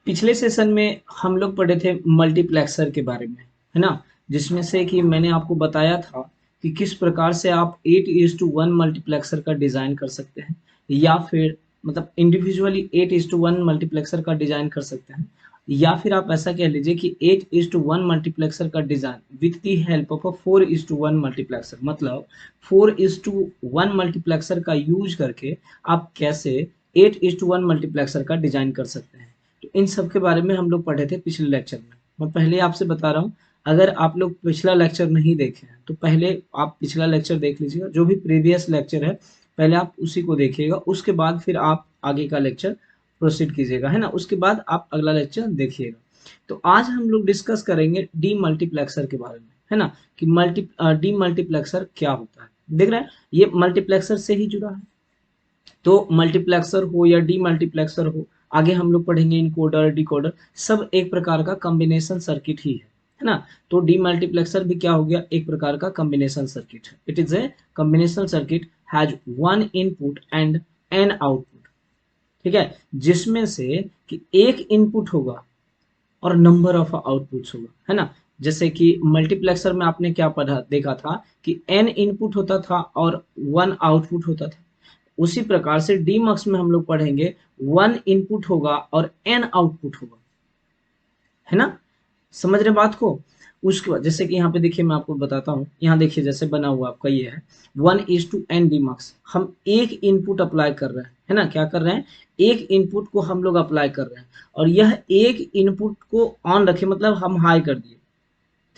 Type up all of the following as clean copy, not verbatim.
पिछले सेशन में हम लोग पढ़े थे मल्टीप्लेक्सर के बारे में, है ना? जिसमें से कि मैंने आपको बताया था कि किस प्रकार से आप 8:1 मल्टीप्लेक्सर का डिज़ाइन कर सकते हैं, या फिर मतलब इंडिविजुअली 8:1 मल्टीप्लेक्सर का डिज़ाइन कर सकते हैं, या फिर आप ऐसा कह लीजिए कि 8:1 मल्टीप्लेक्सर का design with the help of a 4:1 multiplexer, मतलब 4:1 मल्टीप्लेक्सर का यूज करके आप कैसे 8:1 मल्टीप्लेक्सर का डिज़ाइन कर सकते हैं। तो इन सब के बारे में हम लोग पढ़े थे पिछले लेक्चर में। मैं पहले आपसे बता रहा हूँ, अगर आप लोग पिछला लेक्चर नहीं देखे हैं तो पहले आप पिछला लेक्चर देख लीजिएगा, जो भी प्रीवियस लेक्चर है पहले आप उसी को देखिएगा, उसके बाद फिर आप आगे का लेक्चर प्रोसीड कीजिएगा, है ना? उसके बाद आप अगला लेक्चर देखिएगा। तो आज हम लोग डिस्कस करेंगे डी मल्टीप्लेक्सर के बारे में, है ना? कि डी मल्टीप्लेक्सर क्या होता है। देख रहे हैं, ये मल्टीप्लेक्सर से ही जुड़ा है। तो मल्टीप्लेक्सर हो या डी मल्टीप्लेक्सर हो, आगे हम लोग पढ़ेंगे इनकोडर डिकोडर, सब एक प्रकार का कॉम्बिनेशन सर्किट ही है ना? तो डी मल्टीप्लेक्सर भी क्या हो गया, एक प्रकार का कॉम्बिनेशन सर्किट है। It is a combination circuit has one input and an output, ठीक है? जिसमें से कि एक इनपुट होगा और नंबर ऑफ आउटपुट्स होगा, है ना? जैसे कि मल्टीप्लेक्सर में आपने क्या पढ़ा देखा था कि एन इनपुट होता था और वन आउटपुट होता था। उसी प्रकार से डीमक्स में हम लोग पढ़ेंगे, वन इनपुट होगा और एन आउटपुट होगा, है ना? समझ रहे बात को? उसके बाद जैसे कि यहाँ पे देखिए, मैं आपको बताता हूँ, यहाँ देखिए जैसे बना हुआ आपका ये है 1:n डीमक्स। हम एक इनपुट अप्लाई कर रहे हैं, है ना? क्या कर रहे हैं, एक इनपुट को हम लोग अप्लाई कर रहे हैं, और यह एक इनपुट को ऑन रखे, मतलब हम हाई कर दिए,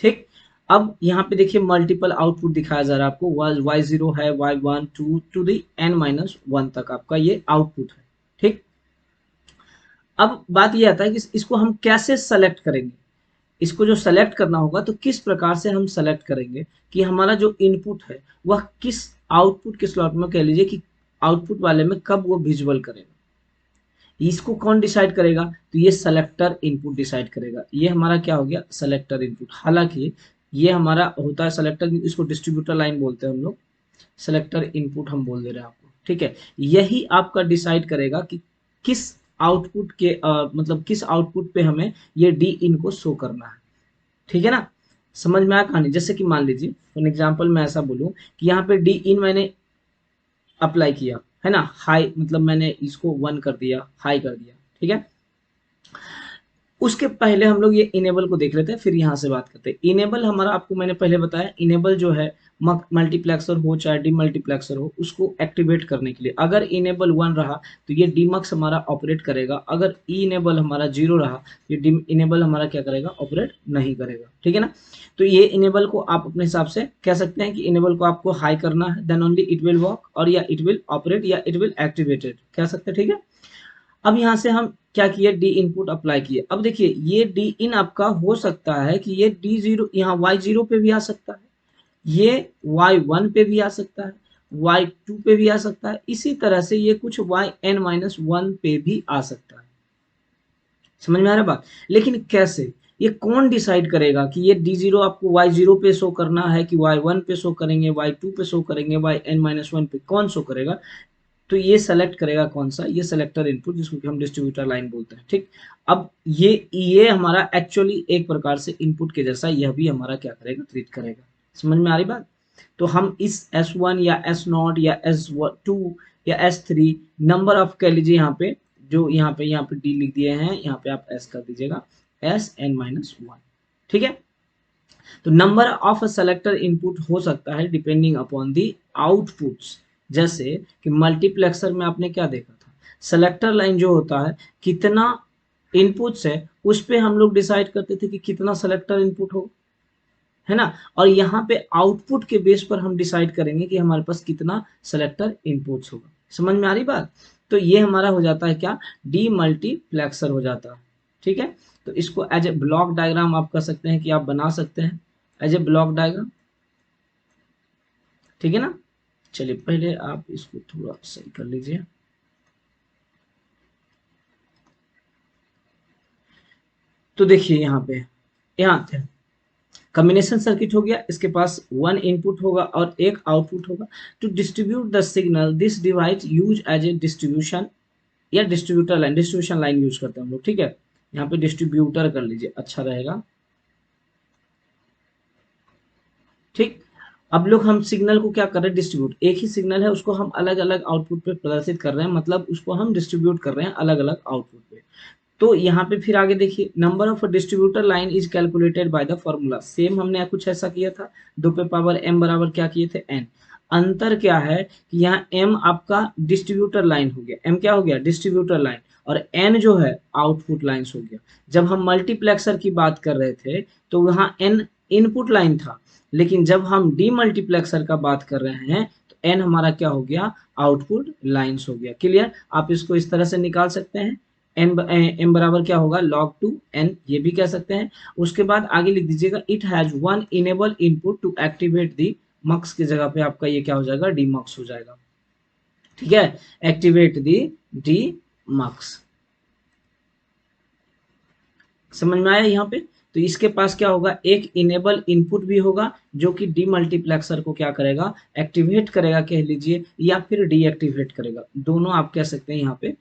ठीक? अब यहाँ पे देखिए मल्टीपल आउटपुट दिखाया जा रहा है आपको, y0 है, y1 2 टू दी n-1 तक आपका ये आउटपुट है, ठीक? अब बात ये आता है कि इसको हम कैसे सेलेक्ट करेंगे। इसको जो सेलेक्ट करना होगा तो किस प्रकार से हम सेलेक्ट करेंगे कि हमारा जो इनपुट है वह किस आउटपुट के स्लॉट में, कह लीजिए कि आउटपुट वाले में कब वो विजुअल करेगा। इसको कौन डिसाइड करेगा, तो ये सेलेक्टर इनपुट डिसाइड करेगा। ये हमारा क्या हो गया, सेलेक्टर इनपुट। हालांकि ये हमारा होता है सेलेक्टर, इसको डिस्ट्रीब्यूटर लाइन बोलते हैं हम लोग, सेलेक्टर इनपुट हम बोल दे रहे हैं आपको, ठीक है? यही आपका डिसाइड करेगा कि किस आउटपुट के मतलब किस आउटपुट पे हमें ये डी इन को शो करना है, ठीक है ना? समझ में आया कहानी? जैसे कि मान लीजिए फॉर एग्जाम्पल मैं ऐसा बोलूं कि यहाँ पे डी इन मैंने अप्लाई किया, है ना? हाई मतलब मैंने इसको 1 कर दिया, हाई कर दिया, ठीक है? उसके पहले हम लोग ये इनेबल को देख लेते हैं, फिर यहाँ से बात करते हैं। इनेबल हमारा, आपको मैंने पहले बताया, इनेबल जो है मल्टीप्लेक्सर हो चाहे डीमल्टीप्लेक्सर हो, उसको एक्टिवेट करने के लिए अगर इनेबल 1 रहा तो ये डीमक्स हमारा ऑपरेट करेगा, अगर इनेबल हमारा 0 रहा ये इनेबल हमारा क्या करेगा, ऑपरेट नहीं करेगा, ठीक है ना? तो ये इनेबल को आप अपने हिसाब से कह सकते हैं कि इनेबल को आपको हाई करना है, then only it will work, और या इट विल ऑपरेट या इट विल एक्टिवेटेड कह सकते हैं, ठीक है? अब यहाँ से हम क्या किए, डी इनपुट अप्लाई किए। अब देखिए ये डी इन आपका हो सकता है कि ये डी जीरो यहाँ वाई जीरो पे भी आ सकता है, ये वाई वन पे भी आ सकता है, वाई टू पे भी आ सकता है, इसी तरह से ये कुछ वाई n-1 पे भी आ सकता है। समझ में आ रहा बात? लेकिन कैसे, ये कौन डिसाइड करेगा कि ये डी जीरो आपको वाई जीरो पे शो करना है कि वाई वन पे शो करेंगे, वाई टू पे शो करेंगे, वाई n-1 पे कौन शो करेगा? तो ये सेलेक्ट करेगा कौन सा, ये सेलेक्टर इनपुट, जिसको कि हम डिस्ट्रीब्यूटर लाइन बोलते हैं, ठीक? अब ये हमारा एक्चुअली एक प्रकार से इनपुट के जैसा यह भी हमारा क्या करेगा, ट्रीट करेगा। समझ में आ रही बात? तो हम इस S1 या S0 या S2 या S3 नंबर ऑफ कह लीजिए, यहाँ पे जो यहाँ पे डी लिख दिए हैं, यहाँ पे आप S कर दीजिएगा, Sn-1, ठीक है? तो नंबर ऑफ सेलेक्टर इनपुट हो सकता है डिपेंडिंग अपॉन दी आउटपुट्स। जैसे कि मल्टीप्लेक्सर में आपने क्या देखा था, सेलेक्टर लाइन जो होता है, कितना इनपुट्स है उस पे हम लोग डिसाइड करते थे कि कितना सेलेक्टर इनपुट हो, है ना? और यहाँ पे आउटपुट के बेस पर हम डिसाइड करेंगे कि हमारे पास कितना सेलेक्टर इनपुट्स होगा। समझ में आ रही बात? तो ये हमारा हो जाता है क्या, डी मल्टीप्लेक्सर हो जाता है, ठीक है? तो इसको एज ए ब्लॉक डायग्राम आप कर सकते हैं कि आप बना सकते हैं एज ए ब्लॉक डायग्राम, ठीक है ना? चलिए पहले आप इसको थोड़ा सही कर लीजिए। तो देखिए यहाँ पे, यहाँ थे कॉम्बिनेशन सर्किट हो गया, इसके पास वन इनपुट होगा और एक आउटपुट होगा। To distribute the signal this device use as a distribution या distributor line, distribution line use करते हैं हम लोग, ठीक है? यहाँ पे डिस्ट्रीब्यूटर कर लीजिए, अच्छा रहेगा। ठीक, अब लोग हम सिग्नल को क्या कर रहे हैं, डिस्ट्रीब्यूट, एक ही सिग्नल है उसको हम अलग अलग आउटपुट पे प्रदर्शित कर रहे हैं, मतलब उसको हम डिस्ट्रीब्यूट कर रहे हैं अलग अलग आउटपुट पे। तो यहाँ पे फिर आगे देखिए, number of distributor line is calculated by the formula, same हमने कुछ ऐसा किया था, 2 पे पावर m बराबर क्या किए थे, n। अंतर क्या है कि यहाँ m आपका डिस्ट्रीब्यूटर लाइन हो गया, m क्या हो गया, डिस्ट्रीब्यूटर लाइन, और n जो है आउटपुट लाइन्स हो गया। जब हम मल्टीप्लेक्सर की बात कर रहे थे तो वहाँ n इनपुट लाइन था, लेकिन जब हम डीमल्टीप्लेक्सर का बात कर रहे हैं तो n हमारा क्या हो गया, आउटपुट लाइन्स हो गया। क्लियर, आप इसको इस तरह से निकाल सकते हैं, एम बराबर क्या होगा, log 2 n, ये भी कह सकते हैं। उसके बाद आगे लिख दीजिएगा, it has one enable input to activate the mux, की जगह पे आपका ये क्या हो जाएगा, डी मक्स हो जाएगा। ठीक है, एक्टिवेट दी डी मक्स, समझ में आया यहाँ पे। तो इसके पास क्या होगा, एक इनेबल इनपुट भी होगा जो कि डीमल्टीप्लेक्सर को क्या करेगा, एक्टिवेट करेगा कह लीजिए, या फिर डीएक्टिवेट करेगा, दोनों आप कह सकते हैं यहाँ पे।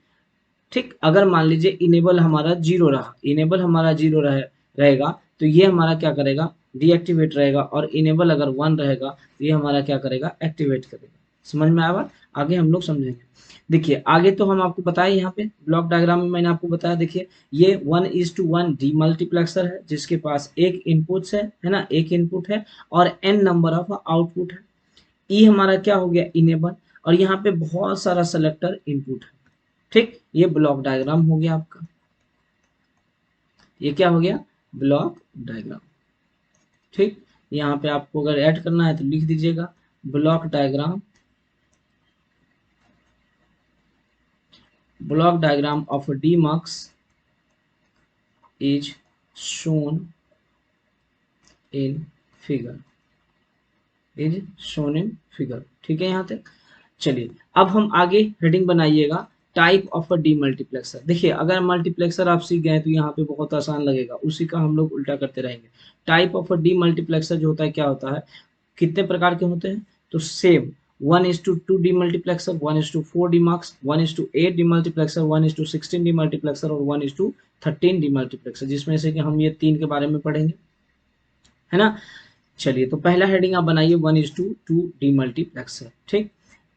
ठीक, अगर मान लीजिए इनेबल हमारा जीरो रहा, इनेबल हमारा जीरो रहेगा तो ये हमारा क्या करेगा, डीएक्टिवेट रहेगा, और इनेबल अगर 1 रहेगा तो ये हमारा क्या करेगा, एक्टिवेट करेगा। समझ में आया, आगे हम लोग समझेंगे। देखिए आगे तो हम आपको बताए, यहाँ पे ब्लॉक डायग्राम में मैंने आपको बताया, देखिए ये 1:1 डीमल्टीप्लेक्सर है जिसके पास एक इनपुट है ना, एक इनपुट है और n नंबर ऑफ आउटपुट है। ई हमारा क्या हो गया, इनेबल, और यहाँ पे बहुत सारा सेलेक्टर इनपुट है। ठीक, ये ब्लॉक डायग्राम हो गया आपका, ये क्या हो गया, ब्लॉक डायग्राम। ठीक, यहाँ पे आपको अगर ऐड करना है तो लिख दीजिएगा, block diagram, block diagram of demux is shown in figure, is shown in figure. ठीक है, यहाँ तक चलिए, अब हम आगे हेडिंग बनाइएगा, टाइप ऑफ अ डीमल्टीप्लेक्सर। देखिए अगर मल्टीप्लेक्सर आप सीख गए तो यहाँ पे बहुत आसान लगेगा, उसी का हम लोग उल्टा करते रहेंगे। टाइप ऑफ अ डीमल्टीप्लेक्सर जो होता है, क्या होता है, कितने प्रकार के होते हैं, तो same 1:2 demultiplexer, 1:4 demux, 1:8 demultiplexer, 1:16 demultiplexer और 1:13 डीमल्टीप्लेक्सर, जिसमें से कि हम ये 3 के बारे में पढ़ेंगे, है ना। चलिए, तो पहला हेडिंग आप बनाइए 1:2 डीमल्टीप्लेक्सर। ठीक,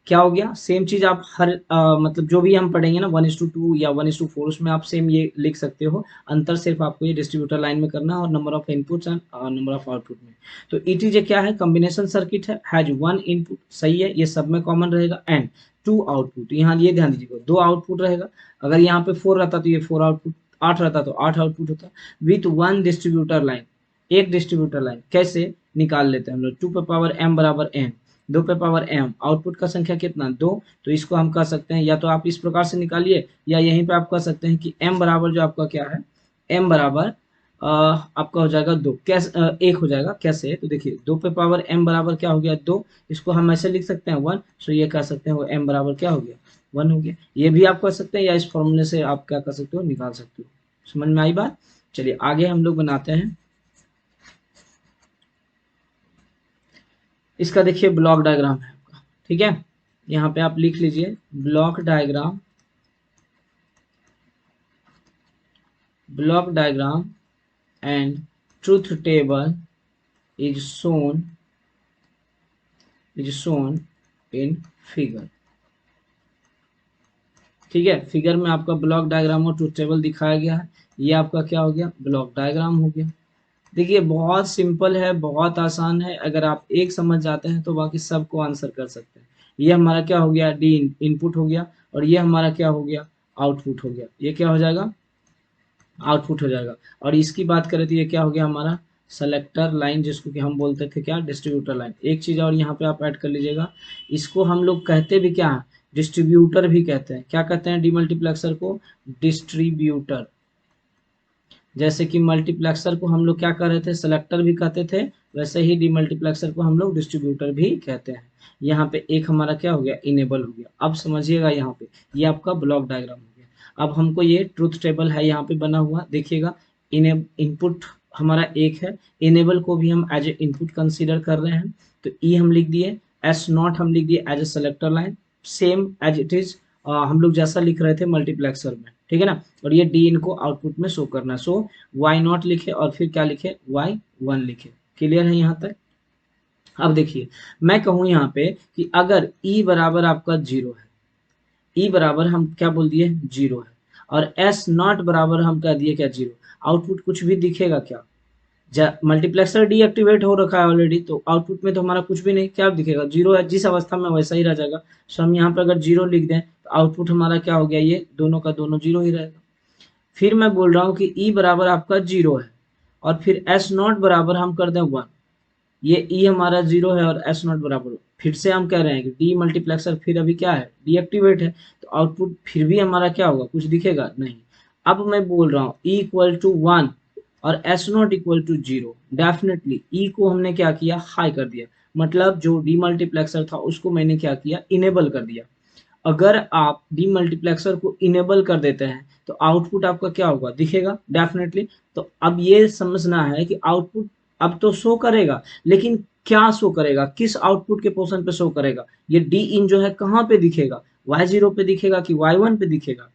क्या हो गया, सेम चीज आप हर मतलब जो भी हम पढ़ेंगे ना 1:2 या 1:4, उसमें आप सेम ये लिख सकते हो। अंतर सिर्फ आपको ये डिस्ट्रीब्यूटर लाइन में करना है और number of inputs and number of output में। तो ईटी जे क्या है, कॉम्बिनेशन सर्किट है, हैज 1 इनपुट, सही है, ये सब में कॉमन रहेगा, एंड 2 आउटपुट, यहाँ ये ध्यान दीजिएगा 2 आउटपुट रहेगा। अगर यहाँ पे 4 रहता तो ये 4 आउटपुट, 8 रहता तो 8 आउटपुट होता, विथ 1 डिस्ट्रीब्यूटर लाइन, एक डिस्ट्रीब्यूटर लाइन। कैसे निकाल लेते हैं हम लोग, 2 पे पावर m बराबर n, 2 पे पावर m, आउटपुट का संख्या कितना, 2, तो इसको हम कह सकते हैं, या तो आप इस प्रकार से निकालिए, या यहीं पे आप कह सकते हैं कि m बराबर जो आपका क्या है, m बराबर आपका हो जाएगा 2, कैसे 1 हो जाएगा, कैसे, तो देखिए 2 पे पावर m बराबर क्या हो गया, 2, इसको हम ऐसे लिख सकते हैं 1, सो ये कह सकते हैं वो m बराबर क्या हो गया, 1 हो गया। ये भी आप कर सकते हैं, या इस फॉर्मूले से आप क्या कर सकते हो, निकाल सकते हो। समझ में आई बात। चलिए आगे हम लोग बनाते हैं इसका, देखिए ब्लॉक डायग्राम है आपका। ठीक है, यहाँ पे आप लिख लीजिए, block diagram, block diagram and truth table is shown in figure. ठीक है, फिगर में आपका ब्लॉक डायग्राम और ट्रूथ टेबल दिखाया गया है, ये आपका क्या हो गया, ब्लॉक डायग्राम हो गया। देखिए बहुत सिंपल है, बहुत आसान है, अगर आप एक समझ जाते हैं तो बाकी सबको आंसर कर सकते हैं। ये हमारा क्या हो गया, डी इनपुट हो गया, और ये हमारा क्या हो गया, आउटपुट हो गया। ये क्या हो जाएगा, आउटपुट हो जाएगा। और इसकी बात करें तो ये क्या हो गया हमारा, सेलेक्टर लाइन, जिसको कि हम बोलते थे क्या, डिस्ट्रीब्यूटर लाइन। एक चीज और यहाँ पे आप ऐड कर लीजिएगा, इसको हम लोग कहते भी क्या है, डिस्ट्रीब्यूटर भी कहते हैं। क्या कहते हैं डीमल्टीप्लेक्सर को, डिस्ट्रीब्यूटर। जैसे कि मल्टीप्लेक्सर को हम लोग क्या कर रहे थे, सेलेक्टर भी कहते थे, वैसे ही डीमल्टीप्लेक्सर को हम लोग डिस्ट्रीब्यूटर भी कहते हैं। यहाँ पे एक हमारा क्या हो गया, इनेबल हो गया। अब समझिएगा यहाँ पे, ये आपका ब्लॉक डायग्राम हो गया। अब हमको ये ट्रूथ टेबल है यहाँ पे बना हुआ, देखिएगा इनपुट हमारा एक है, इनेबल को भी हम एज ए इनपुट कंसीडर कर रहे हैं, तो ई हम लिख दिए, S0 हम लिख दिए as a selector line, same as it is हम लोग जैसा लिख रहे थे मल्टीप्लेक्सर में। ठीक है ना, और ये डी इन को आउटपुट में शो करना है। सो वाई नॉट लिखे और फिर क्या लिखे, वाई वन लिखे। क्लियर है यहाँ तक। अब देखिए मैं कहूँ यहाँ पे कि अगर ई बराबर आपका जीरो है, ई बराबर हम क्या बोल दिए, जीरो है, और एस नॉट बराबर हम कह दिए क्या, जीरो, आउटपुट कुछ भी दिखेगा क्या, मल्टीप्लेक्सर डीएक्टिवेट हो रखा है ऑलरेडी, तो आउटपुट में तो हमारा कुछ भी नहीं, क्या दिखेगा, जीरो है, जिस अवस्था में वैसा ही रह जाएगा। सो हम यहाँ पर अगर जीरो लिख दें तो आउटपुट हमारा क्या हो गया, ये दोनों का दोनों जीरो ही रहेगा। फिर मैं बोल रहा हूँ कि ई बराबर आपका जीरो है और फिर एस नॉट बराबर हम कर दें वन, ये ई हमारा जीरो है और एस नॉट बराबर, फिर से हम कह रहे हैं कि डी मल्टीप्लेक्सर फिर अभी क्या है, डीएक्टिवेट है, तो आउटपुट फिर भी हमारा क्या होगा, कुछ दिखेगा नहीं। अब मैं बोल रहा हूँ ई इक्वल टू वन और S not equal to zero, definitely E को हमने क्या किया, हाई कर दिया, मतलब जो डी मल्टीप्लेक्सर था उसको मैंने क्या किया, इनेबल कर दिया। अगर आप डी मल्टीप्लेक्सर को इनेबल कर देते हैं तो आउटपुट आपका क्या होगा, दिखेगा डेफिनेटली। तो अब ये समझना है कि आउटपुट अब तो शो करेगा, लेकिन क्या शो करेगा, किस आउटपुट के पोर्शन पे शो करेगा, ये डी इन जो है कहाँ पे दिखेगा, वाई जीरो पे दिखेगा कि वाई वन पे दिखेगा,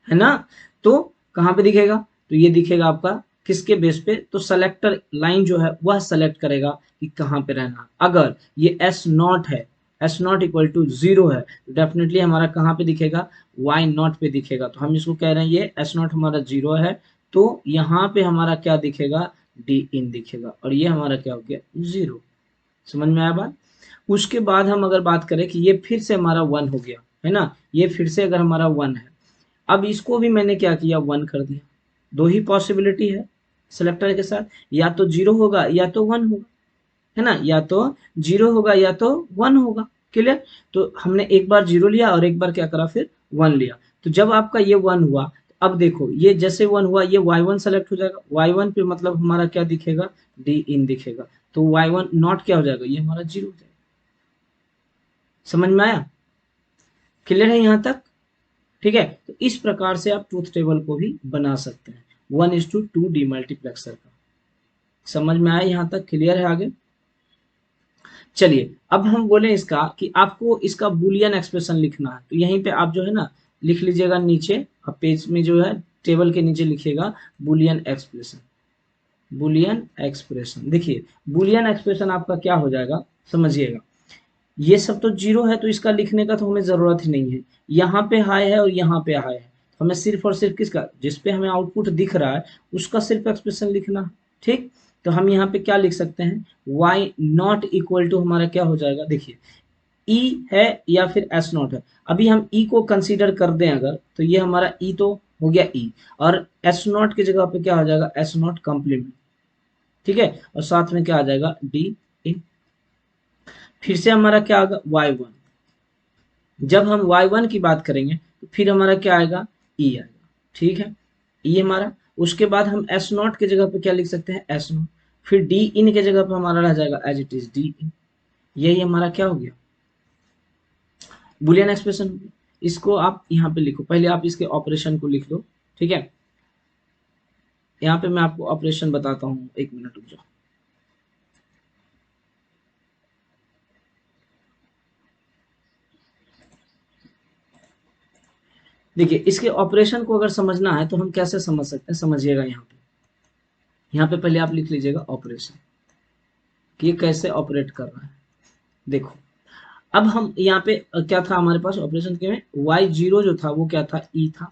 है ना। तो कहाँ पे दिखेगा, तो ये दिखेगा आपका किसके बेस पे, तो सेलेक्टर लाइन जो है वह सेलेक्ट करेगा कि कहाँ पे रहना। अगर ये एस नॉट है, S not equal to zero है, तो डेफिनेटली हमारा कहाँ पे दिखेगा, वाई नॉट पे दिखेगा। तो हम इसको कह रहे हैं ये एस नॉट हमारा जीरो है, तो यहाँ पे हमारा क्या दिखेगा, डी इन दिखेगा, और ये हमारा क्या हो गया, जीरो। समझ में आया बात। उसके बाद हम अगर बात करें कि ये फिर से हमारा वन हो गया, है ना, ये फिर से अगर हमारा वन है, अब इसको भी मैंने क्या किया, वन कर दिया। दो ही पॉसिबिलिटी है सेलेक्टर के साथ, या तो जीरो होगा या तो वन होगा, है ना, या तो जीरो होगा या तो वन होगा। क्लियर। तो हमने एक बार जीरो लिया और एक बार क्या करा, फिर वन लिया। तो जब आपका ये वन हुआ, तो अब देखो ये जैसे वन हुआ, ये वाई वन सेलेक्ट हो जाएगा, वाई वन पे मतलब हमारा क्या दिखेगा, डी इन दिखेगा, तो वाई वन नॉट क्या हो जाएगा, ये हमारा जीरो हो जाएगा। समझ में आया, क्लियर है यहाँ तक। ठीक है, तो इस प्रकार से आप ट्रूथ टेबल को भी बना सकते हैं 1:2 डीमल्टीप्लेक्सर का। समझ में आया यहाँ तक, क्लियर है आगे। चलिए अब हम बोले इसका कि आपको इसका बुलियन एक्सप्रेशन लिखना है, तो यहीं पे आप जो है ना लिख लीजिएगा नीचे, आप पेज में जो है टेबल के नीचे लिखिएगा बुलियन एक्सप्रेशन। बुलियन एक्सप्रेशन, देखिए बुलियन एक्सप्रेशन आपका क्या हो जाएगा, समझिएगा। ये सब तो जीरो है तो इसका लिखने का तो हमें जरूरत ही नहीं है, यहाँ पे हाई है और यहाँ पे हाई है, हमें सिर्फ और सिर्फ किसका, जिस पे हमें आउटपुट दिख रहा है उसका सिर्फ एक्सप्रेशन लिखना है। ठीक, तो हम यहाँ पे क्या लिख सकते हैं, y नॉट इक्वल टू हमारा क्या हो जाएगा, देखिए e है या फिर s नॉट है। अभी हम e को कंसीडर कर दें अगर, तो ये हमारा e तो हो गया e, और s नॉट की जगह पे क्या हो जाएगा, s नॉट कॉम्प्लीमेंट। ठीक है, और साथ में क्या आ जाएगा, d इन। फिर से हमारा क्या आएगा, y1। जब हम y1 की बात करेंगे तो फिर हमारा क्या आएगा, e आएगा। ठीक है, e हमारा, उसके बाद हम s नॉट की जगह पे क्या लिख सकते हैं, s नॉट, फिर d इन के जगह पे हमारा रह जाएगा एज इट इज d इन। यही हमारा क्या हो गया, बुलियन एक्सप्रेशन हो गया। इसको आप यहाँ पे लिखो, पहले आप इसके ऑपरेशन को लिख लो। ठीक है, यहाँ पे मैं आपको ऑपरेशन बताता हूँ, एक मिनट रुक जाओ। देखिए इसके ऑपरेशन को अगर समझना है तो हम कैसे समझ सकते हैं, समझिएगा। यहाँ पे पहले आप लिख लीजिएगा ऑपरेशन, कि ये कैसे ऑपरेट कर रहा है। देखो अब हम यहाँ पे क्या था हमारे पास ऑपरेशन के में, वाई जीरो जो था वो क्या था, ई था,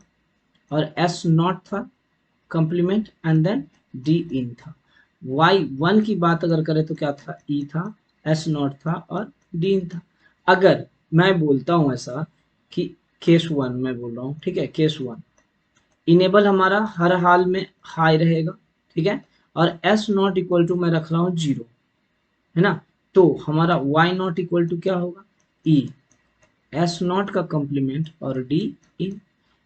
और एस नॉट था complement, and then D in था। वाई वन की बात अगर करें तो क्या था, ई था, एस नॉट था और डी इन था। अगर मैं बोलता हूँ ऐसा कि केस वन मैं बोल रहा हूँ, ठीक है, केस वन इनेबल हमारा हर हाल में हाई रहेगा, ठीक है, और एस नॉट इक्वल टू मैं रख रहा हूँ जीरो, है ना, तो हमारा वाई नॉट इक्वल टू क्या होगा, ई एस नॉट का कॉम्प्लीमेंट और डी इन।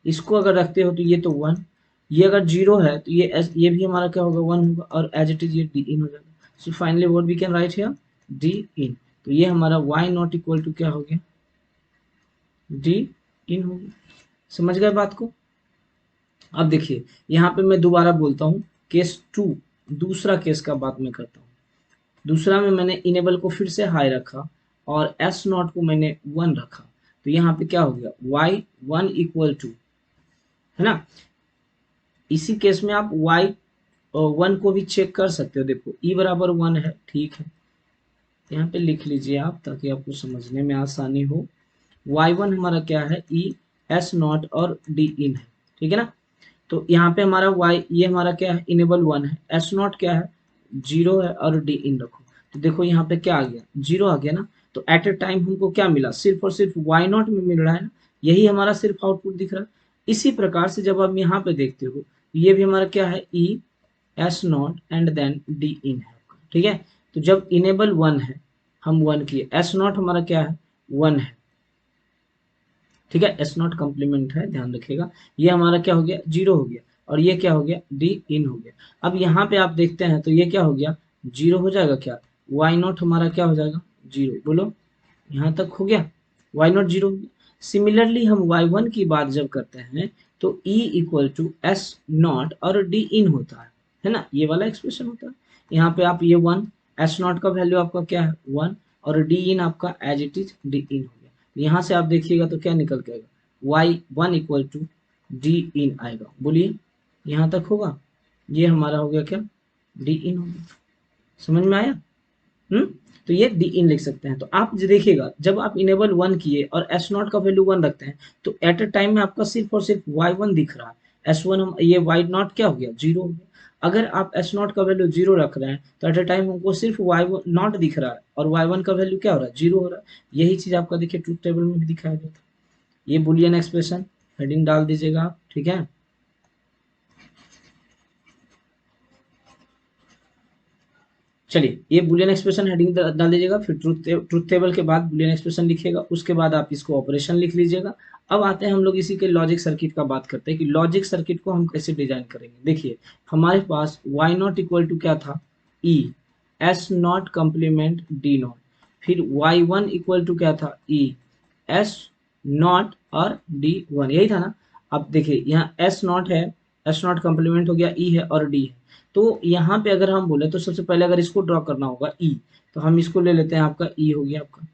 इसको अगर रखते हो तो ये तो वन, ये अगर जीरो है तो ये भी हमारा क्या होगा, वन होगा, और एज इट इज ये डी इन हो जाएगा। So finally what we can write here, D in. तो ये हमारा वाई नॉट इक्वल टू क्या हो गया, डी इन हो गया। समझ गए बात को। अब देखिए यहाँ पे मैं दोबारा बोलता हूँ, केस टू, दूसरा केस का बात मैं करता हूँ। दूसरा में मैंने इनेबल को फिर से हाई रखा और एस नॉट को मैंने वन रखा, तो यहाँ पे क्या हो गया, वाई वन इक्वल टू है ना। इसी केस में आप y 1 को भी चेक कर सकते हो। देखो e बराबर 1 है, ठीक है, यहाँ पे लिख लीजिए आप ताकि आपको समझने में आसानी हो। y1 हमारा क्या है, e s नॉट और d इन है, ठीक है ना। तो यहाँ पे हमारा y, ये हमारा क्या है, इनेबल 1 है, s नॉट क्या है, 0 है, और d इन रखो। तो देखो यहाँ पे क्या आ गया, 0 आ गया ना। तो एट ए टाइम हमको क्या मिला, सिर्फ और सिर्फ y नॉट में मिल रहा है ना, यही हमारा सिर्फ आउटपुट दिख रहा है। इसी प्रकार से जब आप यहाँ पे देखते हो, ये भी हमारा क्या है, e s not and then d in है, ठीक है। तो जब इनेबल 1 है, हम 1 किए, s नॉट हमारा क्या है, 1 है, ठीक है, एस नॉट कॉम्प्लीमेंट है, ध्यान रखिएगा। ये हमारा क्या हो गया, 0 हो गया, और ये क्या हो गया, डी इन हो गया। अब यहाँ पे आप देखते हैं तो ये क्या हो गया, 0 हो जाएगा क्या, वाई नॉट हमारा क्या हो जाएगा, 0, बोलो, यहाँ तक हो गया, वाई नॉट 0 हो गया। सिमिलरली हम वाई वन की बात जब करते हैं तो E equal to S not और डी इन होता है ना, ये वाला एक्सप्रेशन होता है। यहाँ पे आप ये 1, एस नॉट का वैल्यू आपका क्या है, 1, और डी इन आपका as it is D in हो गया। यहाँ से आप देखिएगा तो क्या निकल के आएगा, Y one equal to D in आएगा, बोलिए, यहाँ तक होगा, ये हमारा हो गया क्या, डी इन हो गया। समझ में आया। हम्म। तो ये डी इन लिख सकते हैं। तो आप देखिएगा जब आप इनेबल 1 किए और एस नॉट का वैल्यू 1 रखते हैं तो एट अ टाइम में आपका सिर्फ और सिर्फ वाई वन दिख रहा है, एस वन हम ये वाई नॉट क्या हो गया, 0 हो गया। अगर आप एस नॉट का वैल्यू 0 रख रहे हैं तो एट अ टाइम हमको सिर्फ वाई नॉट दिख रहा है और वाई वन का वैल्यू क्या हो रहा है, 0 हो रहा है। यही चीज आपका देखिए ट्रूथ टेबल में भी दिखाया गया था। ये बुलियन एक्सप्रेशन हेडिंग डाल दीजिएगा आप, ठीक है। चलिए ये बुलियन एक्सप्रेशन हेडिंग डाल दीजिएगा, फिर ट्रूथ टेबल के बाद बुलियन एक्सप्रेशन लिखिएगा, उसके बाद आप इसको ऑपरेशन लिख लीजिएगा। अब आते हैं हम लोग इसी के लॉजिक सर्किट का बात करते हैं कि लॉजिक सर्किट को हम कैसे डिजाइन करेंगे। देखिए हमारे पास y नॉट इक्वल टू क्या था, e s not complement d not, फिर y1 इक्वल टू क्या था, e s नॉट और d1, यही था ना। अब देखिए यहाँ s नॉट है, s नॉट कॉम्प्लीमेंट हो गया, e है और d है। तो यहाँ पे अगर हम बोले तो सबसे पहले अगर इसको ड्रॉ करना होगा ई, तो हम इसको ले लेते हैं, आपका ई हो गया आपका।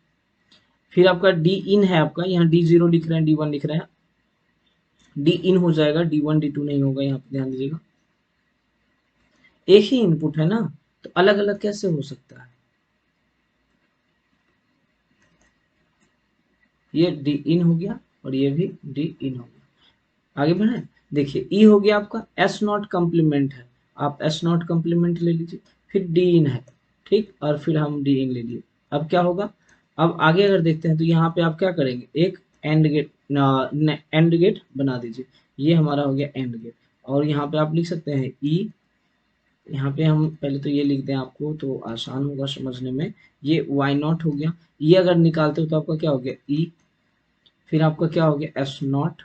फिर आपका डी इन है, आपका यहाँ डी जीरो लिख रहे हैं, डी वन लिख रहे हैं, डी इन हो जाएगा, डी वन डी टू नहीं होगा, यहाँ पे ध्यान दीजिएगा। एक ही इनपुट है ना, तो अलग अलग कैसे हो सकता है, ये डी इन हो गया और ये भी डी इन हो गया। आगे बढ़े, देखिए ई हो गया आपका, एस नॉट कॉम्प्लीमेंट है, आप एस नॉट कॉम्प्लीमेंट ले लीजिए, फिर डी इन है, ठीक, और फिर हम डी इन ले लिए। अब क्या होगा, अब आगे अगर देखते हैं तो यहाँ पे आप क्या करेंगे, एक एंड गेट बना दीजिए, ये हमारा हो गया एंड गेट। और यहाँ पे आप लिख सकते हैं ई, यहाँ पे हम पहले तो ये लिख दें आपको तो आसान होगा समझने में, ये वाई नॉट हो गया, ये अगर निकालते हो तो आपका क्या हो गया, ई, फिर आपका क्या हो गया, एस नॉट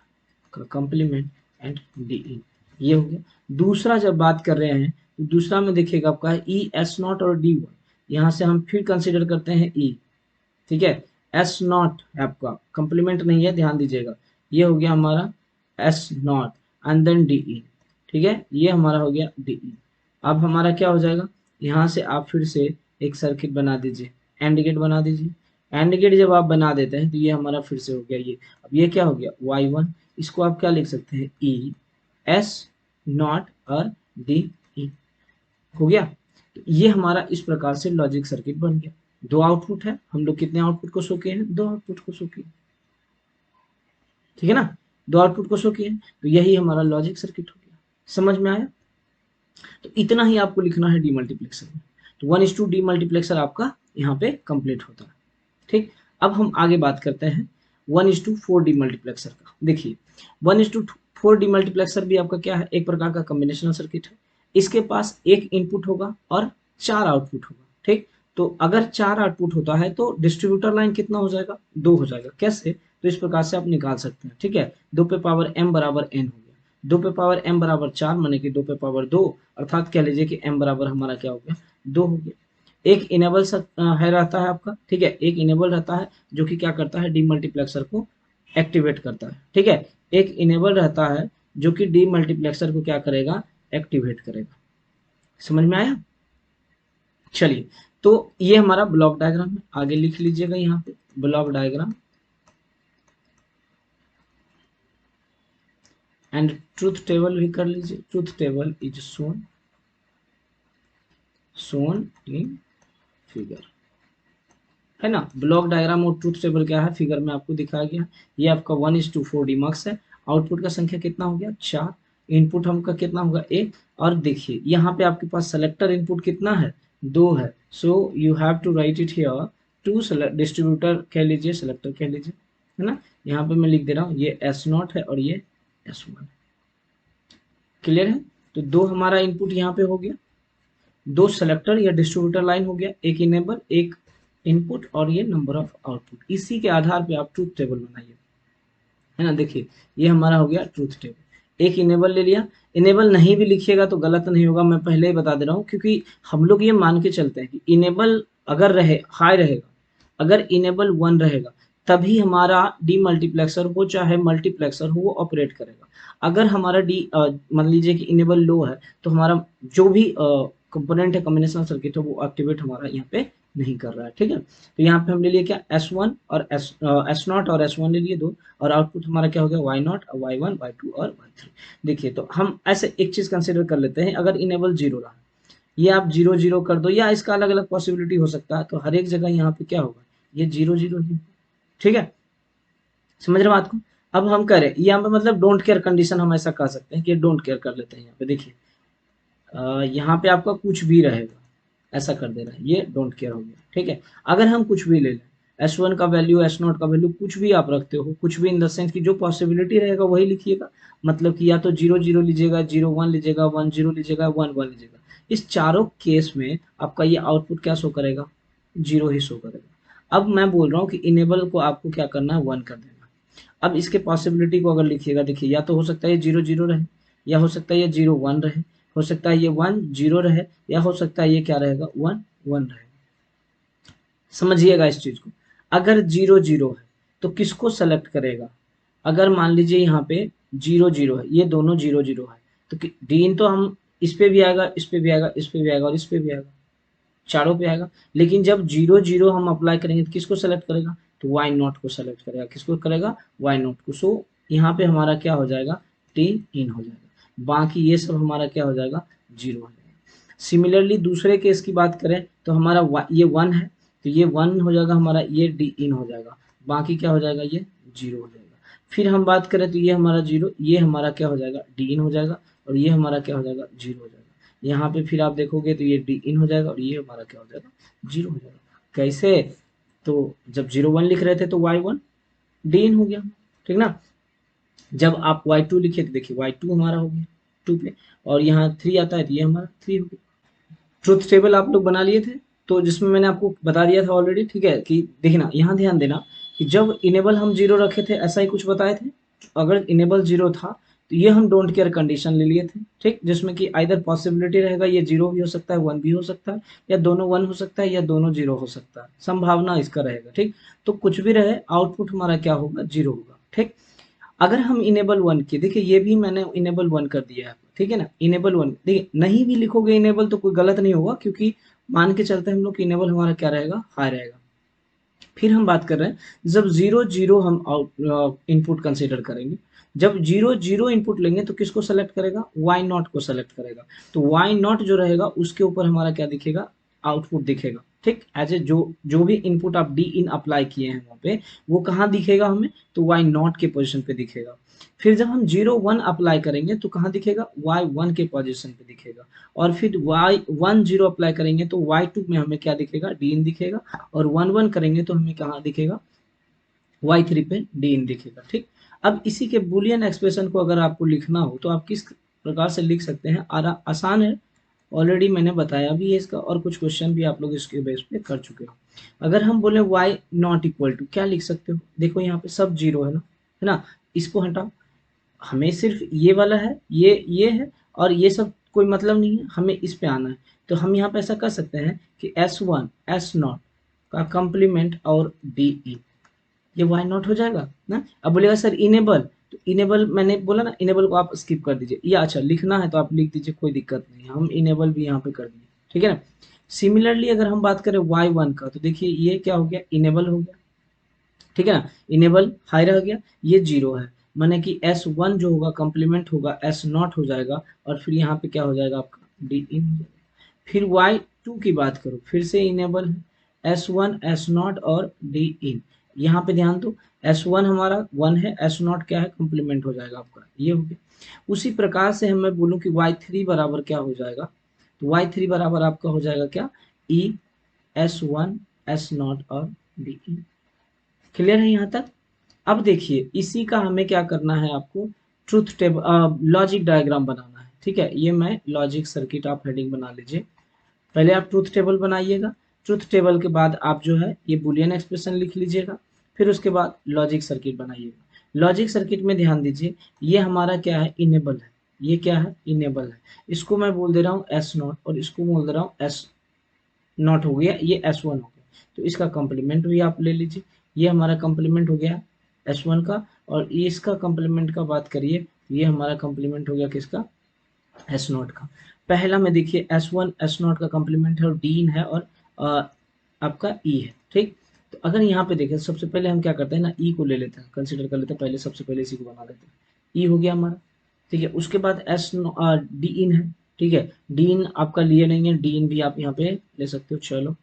का कॉम्प्लीमेंट एंड डी इन, ये हो गया। दूसरा जब बात कर रहे हैं तो दूसरा में देखिएगा आपका है ई एस नॉट और डी वन, यहाँ से हम फिर कंसिडर करते हैं ई, ठीक है, एस नॉट है आपका, कॉम्प्लीमेंट नहीं है, ध्यान दीजिएगा, ये हो गया हमारा S not and then D E, ठीक है, ये हमारा हो गया डी ई। अब हमारा क्या हो जाएगा, यहाँ से आप फिर से एक सर्किट बना दीजिए, एंड गेट बना दीजिए। एंड गेट जब आप बना देते हैं तो ये हमारा फिर से हो गया ये, अब ये क्या हो गया, वाई वन, इसको आप क्या लिख सकते हैं, ई एस नॉट और डी ई, हो गया। तो ये हमारा इस प्रकार से लॉजिक सर्किट बन गया। दो आउटपुट है, हम लोग कितने आउटपुट को शो किए हैं, दो आउटपुट को शो किए, ठीक है ना, दो आउटपुट को शो किए, तो यही हमारा लॉजिक सर्किट हो गया। समझ में आया। तो इतना ही आपको लिखना है डीमल्टीप्लेक्सर में। तो 1:2 डीमल्टीप्लेक्सर आपका यहाँ पे कंप्लीट होता है, ठीक। अब हम आगे बात करते हैं 1:4 डीमल्टीप्लेक्सर का। देखिए 1:4 डीमल्टीप्लेक्सर भी आपका क्या है, एक प्रकार का कॉम्बिनेशनल सर्किट है। इसके पास एक इनपुट होगा और 4 आउटपुट होगा, ठीक। तो अगर 4 आउटपुट होता है तो डिस्ट्रीब्यूटर लाइन कितना हो जाएगा, 2 हो जाएगा। कैसे, तो इस प्रकार से आप निकाल सकते हैं, ठीक है। 2 पे पावर m बराबर n हो गया, 2 पे पावर m बराबर 4 माने कि 2 पे पावर 2, अर्थात कह लीजिए कि m बराबर हमारा क्या हो गया, 2 हो गया। एक इनेबल है रहता है आपका, ठीक है, एक इनेबल रहता है जो कि क्या करता है, डीमल्टीप्लेक्सर को एक्टिवेट करता है, ठीक है। एक इनेबल रहता है जो कि डीमल्टीप्लेक्सर को क्या करेगा, एक्टिवेट करेगा। समझ में आया। चलिए, तो ये हमारा ब्लॉक डायग्राम है, आगे लिख लीजिएगा यहाँ पे block diagram and truth table भी कर लीजिए। Truth table is shown in figure, है ना। ब्लॉक डायग्राम और ट्रूथ टेबल क्या है, फिगर में आपको दिखाया गया। ये आपका 1:4 डिमक्स है। आउटपुट का संख्या कितना हो गया, 4। इनपुट हमका कितना होगा, 1। और देखिए यहाँ पे आपके पास सेलेक्टर इनपुट कितना है, 2 है। So you have to write it here 2 distributor कह लीजिए, सेलेक्टर कह लीजिए, है ना। यहाँ पे मैं लिख दे रहा हूँ, ये S0 है और ये S1 है। क्लियर है। तो 2 हमारा इनपुट यहाँ पे हो गया, 2 सेलेक्टर या डिस्ट्रीब्यूटर लाइन हो गया, एक इनेबल, एक इनपुट, और ये नंबर ऑफ आउटपुट। इसी के आधार पे आप ट्रूथ टेबल बनाइए, है ना। देखिए ये हमारा हो गया ट्रूथ टेबल। एक इनेबल ले लिया। इनेबल नहीं भी लिखिएगा तो गलत नहीं होगा, मैं पहले ही बता दे रहा हूँ, क्योंकि हम लोग ये मान के चलते हैं कि इनेबल अगर रहे हाई रहेगा, अगर इनेबल 1 रहेगा तभी हमारा डी मल्टीप्लेक्सर हो चाहे मल्टीप्लेक्सर हो वो ऑपरेट करेगा। अगर हमारा डी मान लीजिए कि इनेबल लो है तो हमारा जो भी कंपोनेंट है कॉम्बिनेशनल सर्किट है वो एक्टिवेट हमारा यहाँ पे नहीं कर रहा है, ठीक है। तो यहाँ पे हम ले लिए क्या, S1 और S0 और S1 ले लिए 2, और आउटपुट हमारा क्या हो गया, Y0 Y1 Y2 और Y3। देखिए तो हम ऐसे एक चीज कंसिडर कर लेते हैं, अगर इनेबल 0 रहा, ये आप 0 0 कर दो, या इसका अलग अलग पॉसिबिलिटी हो सकता है, तो हर एक जगह यहाँ पे क्या होगा, ये 0 0 ही, ठीक है। समझ रहे हो बात को। अब हम करें यहाँ पे मतलब डोंट केयर कंडीशन, हम ऐसा कह सकते हैं कि डोंट केयर कर लेते हैं। यहाँ पे देखिए यहाँ पे आपका कुछ भी रहेगा, ऐसा कर दे रहा है, ये डोंट केयर हो गया, ठीक है। अगर हम कुछ भी ले लें, S1 का वैल्यू S0 का वैल्यू कुछ भी आप रखते हो, कुछ भी इन द सेंस की जो पॉसिबिलिटी रहेगा वही लिखिएगा। मतलब कि या तो 0 0 लीजिएगा, 0 1 लीजिएगा, 1 0 लीजिएगा, 1 1 लीजिएगा। इस चारों केस में आपका ये आउटपुट क्या शो करेगा, 0 ही शो करेगा। अब मैं बोल रहा हूँ कि इनेबल को आपको क्या करना है, 1 कर देना। अब इसके पॉसिबिलिटी को अगर लिखिएगा, देखिए या तो हो सकता है ये 0 0 रहे, या हो सकता है ये 0 1 रहे, हो सकता है ये 1 0 रहे, या हो सकता है ये क्या रहेगा, 1 1 रहे। समझिएगा इस चीज को। अगर 0 0 है तो किसको सेलेक्ट करेगा, अगर मान लीजिए यहाँ पे 0 0 है, ये दोनों 0 0 है, तो डीन तो हम इस पे भी आएगा, इस पे भी आएगा, इस पे भी आएगा और इस पे भी आएगा, चारों पे आएगा। लेकिन जब 0 0 हम अप्लाई करेंगे तो किसको सेलेक्ट करेगा, तो Y0 को सेलेक्ट करेगा। किसको करेगा, Y0 को। सो यहाँ पे हमारा क्या हो जाएगा, टी इन हो जाएगा, बाकी ये सब हमारा क्या हो जाएगा, 0 हो जाएगा। सिमिलरली दूसरे केस की बात करें तो हमारा ये 1 है, तो ये 1 हो जाएगा हमारा, ये डी इन हो जाएगा, बाकी क्या हो जाएगा, ये 0 हो जाएगा। फिर हम बात करें तो ये हमारा 0, ये हमारा क्या हो जाएगा, डी इन हो जाएगा, और ये हमारा क्या हो जाएगा, 0 हो जाएगा। यहाँ पे फिर आप देखोगे तो ये डी इन हो जाएगा और ये हमारा क्या हो जाएगा, 0 हो जाएगा। कैसे, तो जब 0 1 लिख रहे थे तो Y1 डी इन हो गया, ठीक ना। जब आप Y2 लिखे तो देखिए Y2 हमारा हो गया 2 पे, और यहाँ 3 आता है तो ये हमारा 3 हो गया। ट्रुथ टेबल आप लोग बना लिए थे, तो जिसमें मैंने आपको बता दिया था ऑलरेडी, ठीक है। कि देखना यहाँ ध्यान देना कि जब इनेबल हम 0 रखे थे ऐसा ही कुछ बताए थे, अगर इनेबल 0 था तो ये हम डोंट केयर कंडीशन ले लिए थे, ठीक। जिसमें कि आइदर पॉसिबिलिटी रहेगा ये 0 भी हो सकता है, 1 भी हो सकता है, या दोनों 1 हो सकता है, या दोनों 0 हो सकता है, संभावना इसका रहेगा, ठीक। तो कुछ भी रहे आउटपुट हमारा क्या होगा, 0 होगा, ठीक। अगर हम इनेबल 1 की, देखिए ये भी मैंने इनेबल 1 कर दिया है, ठीक है ना। इनेबल 1 देखिए, नहीं भी लिखोगे इनेबल तो कोई गलत नहीं होगा, क्योंकि मान के चलते हैं हम लोग कि इनेबल हमारा क्या रहेगा, हाई रहेगा। फिर हम बात कर रहे हैं जब 0 0 हम आउट इनपुट कंसीडर करेंगे, जब 0 0 इनपुट लेंगे तो किसको सेलेक्ट करेगा, Y0 को सेलेक्ट करेगा। तो Y0 जो रहेगा उसके ऊपर हमारा क्या दिखेगा, आउटपुट दिखेगा, ठीक। एज ए जो भी इनपुट आप डी इन अप्लाई किए हैं वहाँ पे, वो कहाँ दिखेगा हमें, तो Y0 के पोजीशन पे दिखेगा। फिर जब हम 0 1 अप्लाई करेंगे तो कहाँ दिखेगा, Y1 के पोजीशन पे दिखेगा। और फिर Y1 0 अप्लाई करेंगे तो Y2 में हमें क्या दिखेगा, डी इन दिखेगा। और 1 1 करेंगे तो हमें कहाँ दिखेगा, Y3 पे डी इन दिखेगा, ठीक। अब इसी के बुलियन एक्सप्रेशन को अगर आपको लिखना हो तो आप किस प्रकार से लिख सकते हैं, आसान है, ऑलरेडी मैंने बताया भी है इसका, और कुछ क्वेश्चन भी आप लोग इसके बेस पे कर चुके हो। अगर हम बोले Y not equal to, क्या लिख सकते हो, देखो यहाँ पे सब 0 है ना, इसको हटाओ, हमें सिर्फ ये वाला है, ये है, और ये सब कोई मतलब नहीं है, हमें इस पे आना है। तो हम यहाँ पे ऐसा कर सकते हैं कि S1 S0 का कंप्लीमेंट और डी इन, ये Y0 हो जाएगा ना। अब बोलेगा सर इनेबल, तो इनेबल मैंने बोला ना, इनेबल को आप स्किप कर दीजिए, या अच्छा लिखना है तो आप लिख दीजिए, कोई दिक्कत नहीं है, हम इनेबल भी यहाँ पे कर दिए, ठीक है ना। सिमिलरली अगर हम बात करें Y1 का, तो देखिए ये क्या हो गया, इनेबल हो गया, ठीक है ना। इनेबल हाई रह गया, ये 0 है, माने कि S1 जो होगा कम्प्लीमेंट होगा S0 हो जाएगा, और फिर यहाँ पे क्या हो जाएगा आपका D इन हो जाएगा। फिर Y2 की बात करो, फिर से इनेबल है S1 S0 और D इन। यहाँ पे ध्यान दो, S1 हमारा 1 है, S0 क्या है कम्प्लीमेंट हो जाएगा आपका, ये हो गया। उसी प्रकार से हम मैं बोलूँ कि Y3 बराबर क्या हो जाएगा, तो Y3 बराबर आपका हो जाएगा क्या, E S1 S0 और D इन। क्लियर है यहाँ तक? अब देखिए इसी का हमें क्या करना है, आपको ट्रुथ टेबल लॉजिक डायग्राम बनाना है। ठीक है, ये मैं लॉजिक सर्किट आप हेडिंग बना लीजिए। पहले आप ट्रुथ टेबल बनाइएगा, ट्रुथ टेबल के बाद आप जो है ये बुलियन एक्सप्रेशन लिख लीजिएगा, फिर उसके बाद लॉजिक सर्किट बनाइएगा। लॉजिक सर्किट में ध्यान दीजिए, ये हमारा क्या है, इनेबल है, ये क्या है, इनेबल है। इसको मैं बोल दे रहा हूँ S0 और इसको बोल दे रहा हूँ S0 हो गया, ये S1 हो गया। तो इसका कम्प्लीमेंट भी आप ले लीजिए, ये हमारा कम्प्लीमेंट हो गया S1 का, और इसका कम्प्लीमेंट का बात करिए, ये हमारा कम्प्लीमेंट हो गया किसका, S0 का। पहला में देखिए S1 S0 का कम्प्लीमेंट है और D है और आपका E है। ठीक, तो अगर यहाँ पे देखें सबसे पहले हम क्या करते हैं ना, E को ले लेते हैं, कंसिडर कर लेते हैं पहले, सबसे पहले इसी को बना लेते हैं। E हो गया हमारा, ठीक है। उसके बाद D इन है, ठीक है। D इन आपका लिए नहीं है, D इन भी आप यहाँ पे ले सकते हो। चलो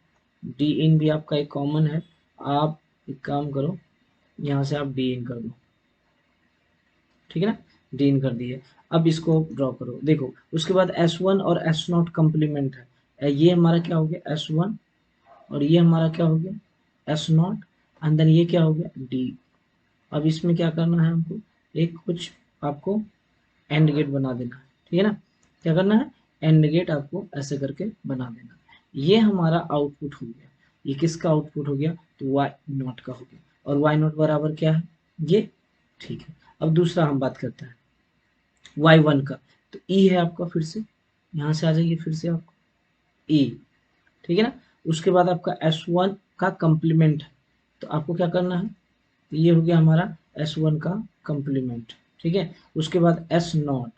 D इन भी आपका एक कॉमन है, आप एक काम करो, यहाँ से आप D इन कर दो, ठीक है ना, D इन कर दिए। अब इसको ड्रॉ करो, देखो उसके बाद S1 और S0 कम्प्लीमेंट है, ये हमारा क्या हो गया S1 और ये हमारा क्या हो गया S0, एंड देन ये क्या हो गया D। अब इसमें क्या करना है हमको, एक कुछ आपको एंड गेट बना देना है, ठीक है ना। क्या करना है, एंड गेट आपको ऐसे करके बना देना है। ये हमारा आउटपुट हो गया, ये किसका आउटपुट हो गया, तो Y0 का हो गया, और Y0 बराबर क्या है ये, ठीक है। अब दूसरा हम बात करते हैं Y1 का, तो E है आपका, फिर से यहाँ से आ जाइए, फिर से आपको E, ठीक है ना। उसके बाद आपका S1 का कम्प्लीमेंट है, तो आपको क्या करना है, तो ये हो गया हमारा S1 का कम्प्लीमेंट, ठीक है। उसके बाद S0,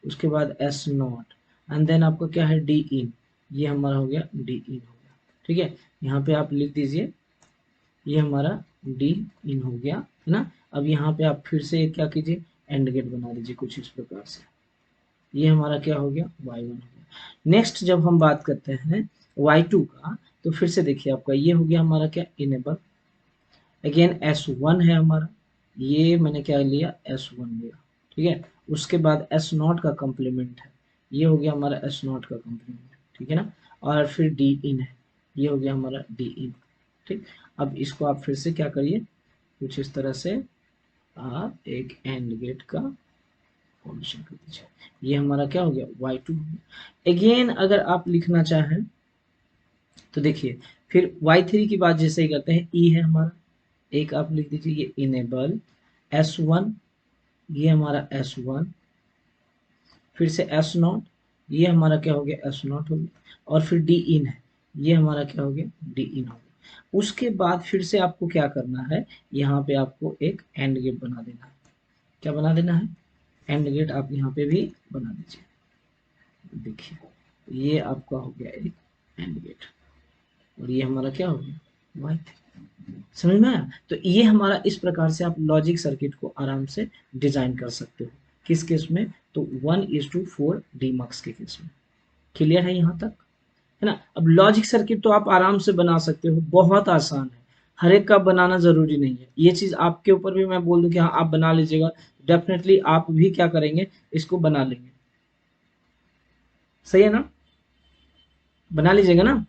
उसके बाद S0, एंड देन आपका क्या है D इन, ये हमारा हो गया D इन हो गया, ठीक है। यहाँ पे आप लिख दीजिए, ये हमारा D इन हो गया, है ना। अब यहाँ पे आप फिर से क्या कीजिए, एंड गेट बना लीजिए कुछ इस प्रकार से, ये हमारा क्या हो गया Y1 हो गया। नेक्स्ट जब हम बात करते हैं Y2 का, तो फिर से देखिए आपका ये हो गया हमारा क्या, इनेबल। अगेन S1 है हमारा, ये मैंने क्या लिया S1 लिया, ठीक है। उसके बाद S0 का कम्प्लीमेंट है, ये हो गया हमारा S0 का कम्प्लीमेंट, ठीक है ना। और फिर D इन है, ये हो गया हमारा D इन, ठीक। अब इसको आप फिर से क्या करिए, कुछ इस तरह से आप एक एंड गेट का फॉर्मेशन कर दीजिए। ये हमारा क्या हो गया Y2 हो गया। अगेन अगर आप लिखना चाहें तो देखिए, फिर Y3 की बात जैसे ही करते हैं, E है हमारा, एक आप लिख दीजिए ये इनेबल, S1 ये हमारा S1, फिर से S0, ये हमारा क्या हो गया S0 हो गया, और फिर D इन है, ये हमारा क्या हो गया D इन हो गया। उसके बाद फिर से आपको क्या करना है, यहाँ पे आपको एक एंड गेट बना देना है। क्या बना देना है, एंड गेट आप यहाँ पे भी बना दीजिए। देखिए ये आपका हो गया एक एंड गेट, और ये हमारा क्या हो गया Y3। समझ में आया? तो ये हमारा इस प्रकार से आप लॉजिक सर्किट को आराम से डिजाइन कर सकते हो। किस केस में, तो 1:4 डीमक्स के केस में। क्लियर है यहाँ तक, है ना। अब लॉजिक सर्किट तो आप आराम से बना सकते हो, बहुत आसान है, हर एक का बनाना जरूरी नहीं है। ये चीज आपके ऊपर भी मैं बोल दूं कि हाँ आप बना लीजिएगा, डेफिनेटली आप भी क्या करेंगे, इसको बना लेंगे। सही है ना, बना लीजिएगा ना।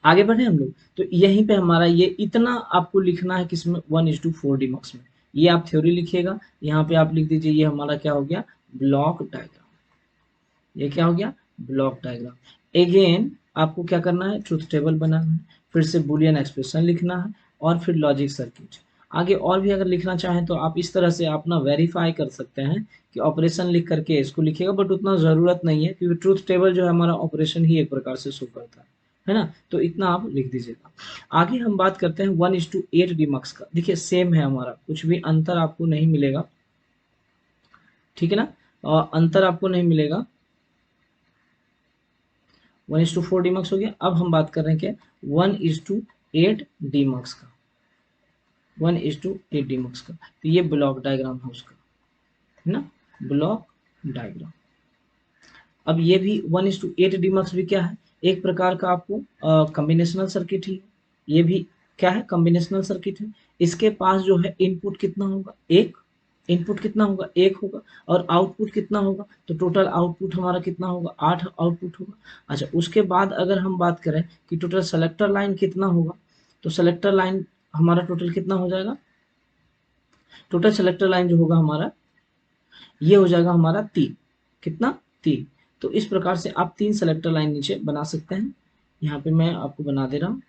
आगे बढ़े हम लोग, तो यहीं पे हमारा ये इतना आपको लिखना है किसमें, 1:4 डीमक्स में। ये आप थ्योरी लिखिएगा, यहाँ पे आप लिख दीजिए ये हमारा क्या हो गया, ब्लॉक डायग्राम। ये क्या हो गया, ब्लॉक डायग्राम। अगेन आपको क्या करना है, ट्रुथ टेबल बनाना है, फिर से बुलियन एक्सप्रेशन लिखना है, और फिर लॉजिक सर्किट। आगे और भी अगर लिखना चाहें तो आप इस तरह से अपना वेरीफाई कर सकते हैं कि ऑपरेशन लिख करके इसको लिखिएगा, बट उतना ज़रूरत नहीं है, क्योंकि ट्रुथ टेबल जो है हमारा ऑपरेशन ही एक प्रकार से शो करता है ना। तो इतना आप लिख दीजिएगा। आगे हम बात करते हैं 1:8 डीमक्स का। देखिए सेम है हमारा, कुछ भी अंतर आपको नहीं मिलेगा, ठीक है ना, और अंतर आपको नहीं मिलेगा। 1:4 डीमक्स हो गया। अब हम बात कर रहे हैं क्या, 1:8 डीमक्स का, 1:8 डीमक्स का। तो ये ब्लॉक डायग्राम है उसका, है ना, ब्लॉक डायग्राम। अब ये भी 1:8 डीमक्स भी क्या है, एक प्रकार का आपको कॉम्बिनेशनल सर्किट ही है। ये भी क्या है, कॉम्बिनेशनल सर्किट है। इसके पास जो है इनपुट कितना होगा, एक इनपुट कितना होगा, एक होगा, और आउटपुट कितना होगा, तो टोटल आउटपुट हमारा कितना होगा, 8 आउटपुट होगा। अच्छा, उसके बाद अगर हम बात करें कि टोटल सेलेक्टर लाइन कितना होगा, तो सेलेक्टर लाइन हमारा टोटल कितना हो जाएगा, टोटल सेलेक्टर लाइन जो होगा हमारा ये हो जाएगा हमारा 3, कितना, 3। तो इस प्रकार से आप 3 सेलेक्टर लाइन नीचे बना सकते हैं। यहाँ पे मैं आपको बना दे रहा हूँ,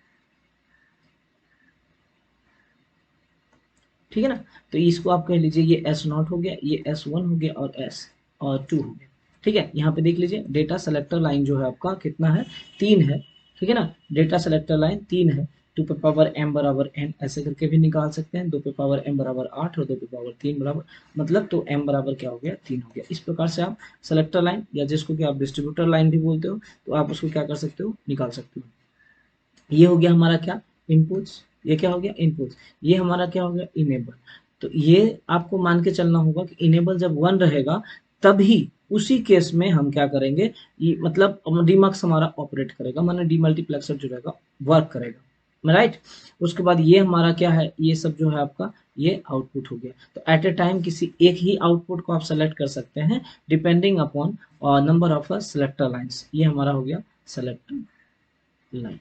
ठीक है ना। तो इसको आप कह लीजिए ये S0 हो गया, ये S1 हो गया, और S2 हो गया, ठीक है। यहाँ पे देख लीजिए डेटा सेलेक्टर लाइन जो है आपका कितना है, 3 है, ठीक है ना। डेटा सेलेक्टर लाइन 3 है, 2 पे पावर m बराबर n ऐसे करके भी निकाल सकते हैं, 2 पे पावर m बराबर 8 और 2 पे पावर 3 बराबर, मतलब तो m बराबर क्या हो गया, 3 हो गया। इस प्रकार से आप सेलेक्टर लाइन या जिसको कि आप डिस्ट्रीब्यूटर लाइन भी बोलते हो, तो आप उसको क्या कर सकते हो, निकाल सकते हो। ये हो गया हमारा क्या, इनपुट्स। ये क्या हो गया, इनपुट्स। ये हमारा क्या हो गया, इनेबल। तो ये आपको मान के चलना होगा कि इनेबल जब 1 रहेगा तभी उसी केस में हम क्या करेंगे, ये मतलब डीमक्स हमारा ऑपरेट करेगा, माने डीमल्टीप्लेक्सर जो रहेगा वर्क करेगा, राइट। उसके बाद ये हमारा क्या है, ये सब जो है आपका ये आउटपुट हो गया। तो एट ए टाइम किसी एक ही आउटपुट को आप सेलेक्ट कर सकते हैं depending upon number of selector lines. ये हमारा हो गया सेलेक्टर लाइन,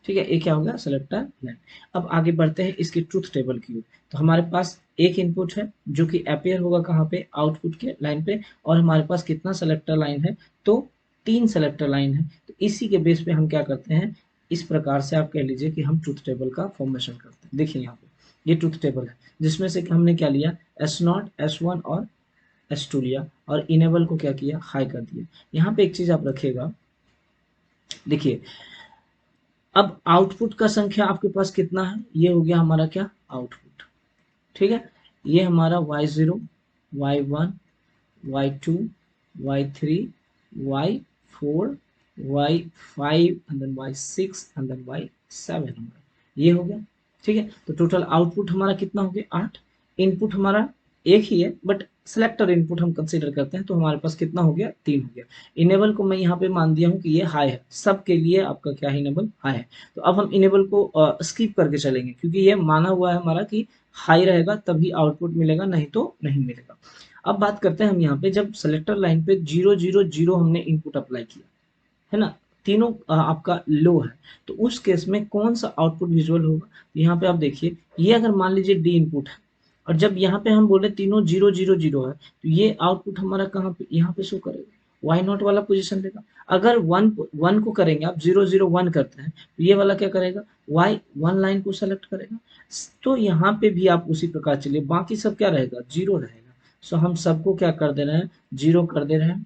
ठीक है। ये क्या हो गया, सेलेक्टर लाइन। अब आगे बढ़ते हैं इसकी ट्रूथ टेबल की ओर। तो हमारे पास एक इनपुट है जो कि अपेयर होगा कहाँ पे, आउटपुट के लाइन पे, और हमारे पास कितना सेलेक्टर लाइन है, तो 3 सेलेक्टर लाइन है। तो इसी के बेस पे हम क्या करते हैं, इस प्रकार से आप कह लीजिए कि हम ट्रूथ टेबल का फॉर्मेशन करते हैं। देखिए यहाँ पे ये ट्रूथ टेबल है, जिसमें से हमने क्या लिया, S0, S1 और S2 लिया, और इनेबल को क्या किया, हाई कर दिया। यहाँ पे एक चीज आप रखिएगा, देखिए अब आउटपुट का संख्या आपके पास कितना है, ये हो गया हमारा क्या, आउटपुट, ठीक है। ये हमारा y0, y1, y2, y3, y4, y5 and then y6 and then y7 हमारा ये हो गया, ठीक है। तो टोटल आउटपुट हमारा कितना हो गया, 8। इनपुट हमारा एक ही है, बट सेलेक्टर इनपुट हम कंसीडर करते हैं, तो हमारे पास कितना हो गया, 3 हो गया। इनेबल को मैं यहाँ पे मान दिया हूँ कि ये हाई है, सबके लिए आपका क्या है, इनेबल हाई है। तो अब हम इनेबल को स्किप करके चलेंगे, क्योंकि ये माना हुआ है हमारा कि हाई रहेगा तभी आउटपुट मिलेगा, नहीं तो नहीं मिलेगा। अब बात करते हैं हम यहाँ पे, जब सेलेक्टर लाइन पे 0 0 0 हमने इनपुट अप्लाई किया है ना, तीनों आपका लो है, तो उस केस में कौन सा आउटपुट विजुअल होगा। यहाँ पे आप देखिए, ये अगर मान लीजिए डी इनपुट है, और जब यहाँ पे हम बोले तीनों 0 0 0 है, तो ये आउटपुट हमारा कहाँ पे, यहाँ पे शो करेगा, वाई नॉट वाला पोजीशन देगा। अगर वन वन को करेंगे आप, 0 0 1 करते हैं, तो ये वाला क्या करेगा, वाई 1 लाइन को सेलेक्ट करेगा। तो यहाँ पे भी आप उसी प्रकार चलिए, बाकी सब क्या रहेगा, 0 रहेगा। सो हम सबको क्या कर दे रहे हैं, 0 कर दे रहे हैं,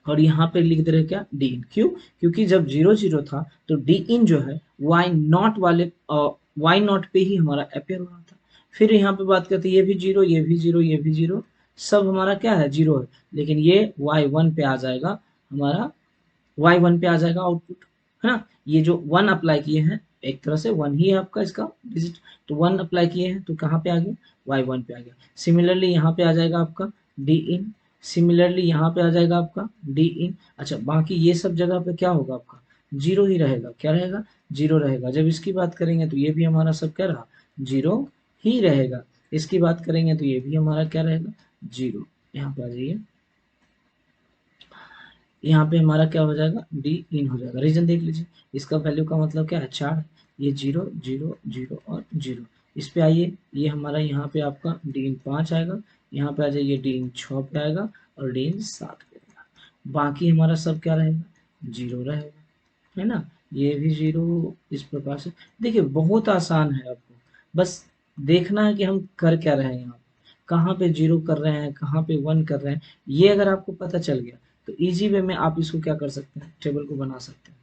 और यहाँ पे लिख दे रहे क्या, डी इन। क्यों, क्योंकि जब 0 0 था तो डी इन जो है वाई नॉट वाले वाई नॉट पे ही हमारा अपेयर हो रहा था। फिर यहाँ पे बात करते हैं, ये भी 0, ये भी 0, ये भी 0, सब हमारा क्या है, 0 है। लेकिन ये y1 पे आ जाएगा हमारा, y1 पे आ जाएगा आउटपुट, है ना। ये जो 1 अप्लाई किए हैं, एक तरह से 1 ही है आपका इसका डिजिट, तो 1 अप्लाई किए हैं तो कहाँ पे आ गया, y1 पे आ गया। सिमिलरली यहाँ पे आ जाएगा आपका डी इन, सिमिलरली यहाँ पे आ जाएगा आपका डी इन। अच्छा, बाकी ये सब जगह पे क्या होगा आपका, 0 ही रहेगा, क्या रहेगा, 0 रहेगा। जब इसकी बात करेंगे तो ये भी हमारा सब क्या रहा, 0 ही रहेगा। इसकी बात करेंगे तो ये भी हमारा क्या रहेगा, 0। यहाँ पे आ जाइए, यहाँ पे हमारा क्या हो जाएगा, डी इन हो जाएगा। रीजन देख लीजिए, इसका वैल्यू का मतलब क्या है, 4। ये 0 0 0 और 0। इस पे आइए, ये हमारा यहाँ पे आपका डी इन 5 आएगा, यहाँ पे आ जाइए डी इन 6 पे आएगा, और डी इन 7 पे आएगा। बाकी हमारा सब क्या रहेगा, 0 रहेगा, है ना। ये भी 0। इस प्रकार से देखिए, बहुत आसान है, आपको बस देखना है कि हम कर क्या रहे हैं, यहाँ कहाँ पे 0 कर रहे हैं, कहाँ पे 1 कर रहे हैं। ये अगर आपको पता चल गया तो इजी वे में आप इसको क्या कर सकते हैं, टेबल को बना सकते हैं,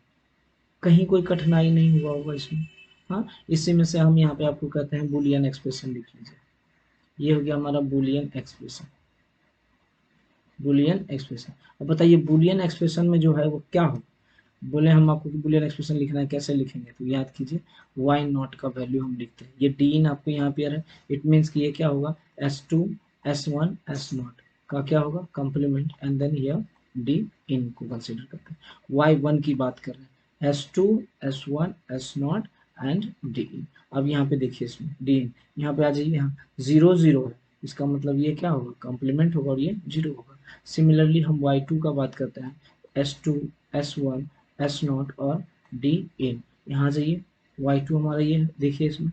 कहीं कोई कठिनाई नहीं हुआ होगा इसमें। हाँ, इसी में से हम यहाँ पे आपको कहते हैं बुलियन एक्सप्रेशन लिख लीजिए। ये हो गया हमारा बुलियन एक्सप्रेशन, बुलियन एक्सप्रेशन। अब बताइए बुलियन एक्सप्रेशन में जो है वो क्या हो, बोले हम आपको बुलियन एक्सप्रेशन लिखना है, कैसे लिखेंगे, तो याद कीजिए वाई नॉट का वैल्यू हम लिखते हैं, ये डी इन आपको यहाँ पे है, इट मीन्स कि ये क्या होगा, S2 S1 S0 का क्या होगा complement, and then here D in को कंसीडर करते हैं। Y1 की बात कर रहे हैं, S2 S1 S0 and D इन। अब यहाँ पे देखिए इसमें डी इन, यहाँ पे आ जाइए, यहाँ 0 0 है, इसका मतलब ये क्या होगा कंप्लीमेंट होगा और ये 0 होगा। सिमिलरली हम Y2 का बात करते हैं, S2 S1 S0 और डी इन, यहाँ जाइए Y2 हमारा ये देखिए इसमें,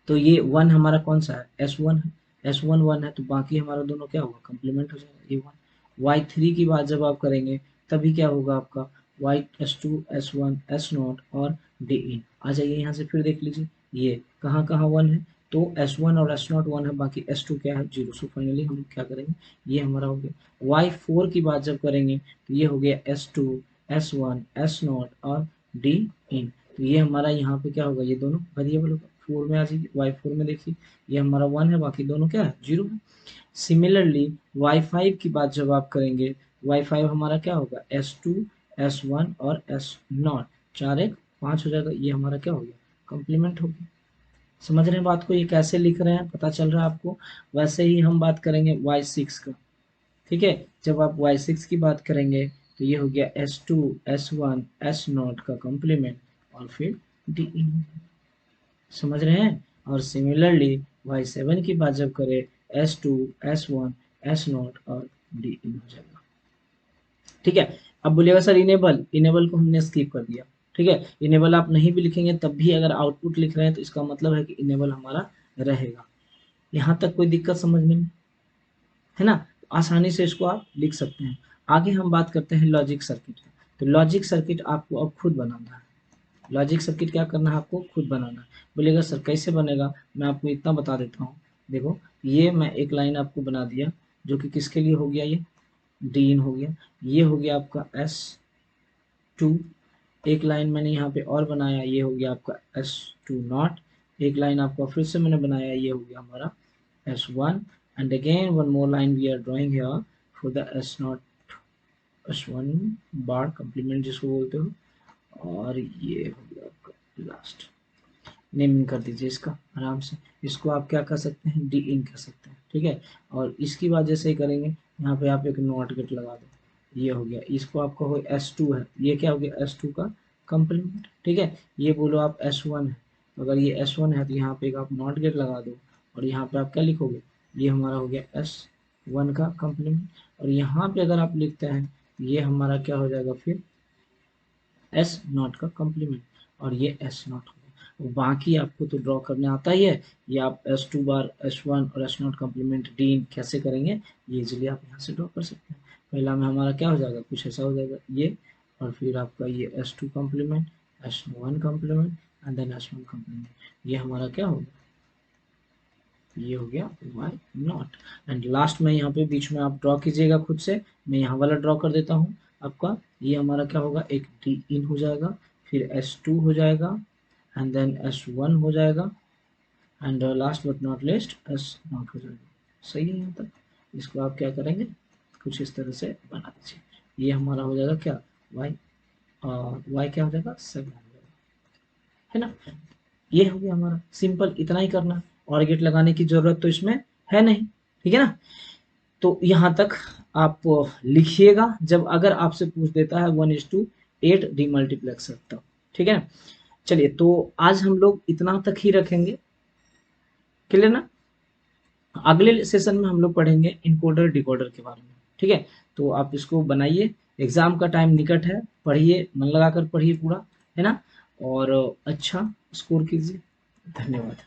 तो ये 1 हमारा कौन सा है S1 है, S1 1 है, तो बाकी हमारा दोनों क्या होगा कंप्लीमेंट हो जाएगा ये 1। Y3 की बात जब आप करेंगे तभी क्या होगा आपका Y S2 S1 S0 और D इन। आ जाइए यहाँ से फिर देख लीजिए ये कहाँ कहाँ 1 है, तो S1 और S0 1 है, बाकी S2 क्या है 0। सो फाइनली हम क्या करेंगे, ये हमारा हो गया। Y4 की बात जब करेंगे तो ये हो गया S2 S1 S0 और D इन, तो ये हमारा यहाँ पे क्या होगा, ये दोनों वेरिएबल होगा। 4 में आ जाइए, Y4 में देखिए ये हमारा 1 है, बाकी दोनों क्या है 0 है। सिमिलरली Y5 की बात जब आप करेंगे, Y5 हमारा क्या होगा S2 S1 और S0, 4 1 5 हो जाएगा, ये हमारा क्या हो गया कंप्लीमेंट हो गया। समझ रहे हैं बात को, ये कैसे लिख रहे हैं पता चल रहा है आपको। वैसे ही हम बात करेंगे Y6 का, ठीक है, जब आप Y6 की बात करेंगे तो ये हो गया S2 S1 S0 का कंप्लीमेंट और फिर D इन, समझ रहे हैं। और सिमिलरली Y7 की बात जब करें S2 S1 S0 और D इन हो जाएगा, ठीक है। अब बोलिएगा सर इनेबल, इनेबल को हमने स्किप कर दिया, ठीक है। इनेबल आप नहीं भी लिखेंगे तब भी अगर आउटपुट लिख रहे हैं तो इसका मतलब है कि इनेबल हमारा रहेगा। यहाँ तक कोई दिक्कत समझने में है ना, आसानी से इसको आप लिख सकते हैं। आगे हम बात करते हैं लॉजिक सर्किट। तो लॉजिक सर्किट आपको अब खुद बनाना है, लॉजिक सर्किट क्या करना है आपको खुद बनाना है। बोलिएगा सर कैसे बनेगा, मैं आपको इतना बता देता हूँ। देखो ये मैं एक लाइन आपको बना दिया जो कि किसके लिए हो गया, ये डी इन हो गया, ये हो गया आपका S2। एक लाइन मैंने यहाँ पे और बनाया, ये हो गया आपका S2 नॉट। एक लाइन आपका फिर से मैंने बनाया, ये हो गया हमारा S1 and again one more line we are drawing here for the S0 S1 bar complement जिसको बोलते हो, और ये हो गया आपका लास्ट। नेमिंग कर दीजिए इसका आराम से, इसको आप क्या कर सकते हैं डी इन कर सकते हैं, ठीक है। और इसकी बात जैसे ही करेंगे यहाँ पे आप एक नॉट गेट लगा दो, ये हो गया, इसको आपका हो S2 है, ये क्या हो गया S2 का कंप्लीमेंट, ठीक है। ये बोलो आप S1 है, तो अगर ये S1 है तो यहाँ पे एक आप नॉट गेट लगा दो और यहाँ पे आप क्या लिखोगे, ये हमारा हो गया S1 का कंप्लीमेंट। और यहाँ पे अगर आप लिखते हैं ये हमारा क्या हो जाएगा फिर S0 का कंप्लीमेंट, और ये S0 हो गया। बाकी आपको तो ड्रॉ करने आता ही है, ये आप S2 बार S1 और S0 कंप्लीमेंट डी कैसे करेंगे ये इजीली आप यहाँ से ड्रॉ कर सकते हैं। पहला में हमारा क्या हो जाएगा, कुछ ऐसा हो जाएगा ये, और फिर आपका ये S2 complement S1 complement and then S1 complement, ये हमारा क्या होगा, ये हो गया Y0। एंड लास्ट में यहाँ पे बीच में आप ड्रॉ कीजिएगा खुद से, मैं यहाँ वाला ड्रॉ कर देता हूँ आपका। ये हमारा क्या होगा, एक डी इन हो जाएगा, फिर S2 हो जाएगा एंड देन S1 हो जाएगा and last but not list S0 हो जाएगा। सही है यहाँ तक, इसको आप क्या करेंगे कुछ इस तरह से बना दीजिए, ये हमारा हो जाएगा क्या Y, Y क्या हो जाएगा 7 हो जाएगा, है ना। ये हो गया हमारा सिंपल, इतना ही करना, और गेट लगाने की जरूरत तो इसमें है नहीं, ठीक है ना। तो यहाँ तक आप लिखिएगा, जब अगर आपसे पूछ देता है 1:8 डीमल्टीप्लेक्सर तब, ठीक है ना। चलिए तो आज हम लोग इतना तक ही रखेंगे, क्लियर ना। अगले सेशन में हम लोग पढ़ेंगे इनकोडर डिकोडर के बारे में, ठीक है। तो आप इसको बनाइए, एग्जाम का टाइम निकट है, पढ़िए मन लगाकर पढ़िए पूरा, है ना, और अच्छा स्कोर कीजिए। धन्यवाद।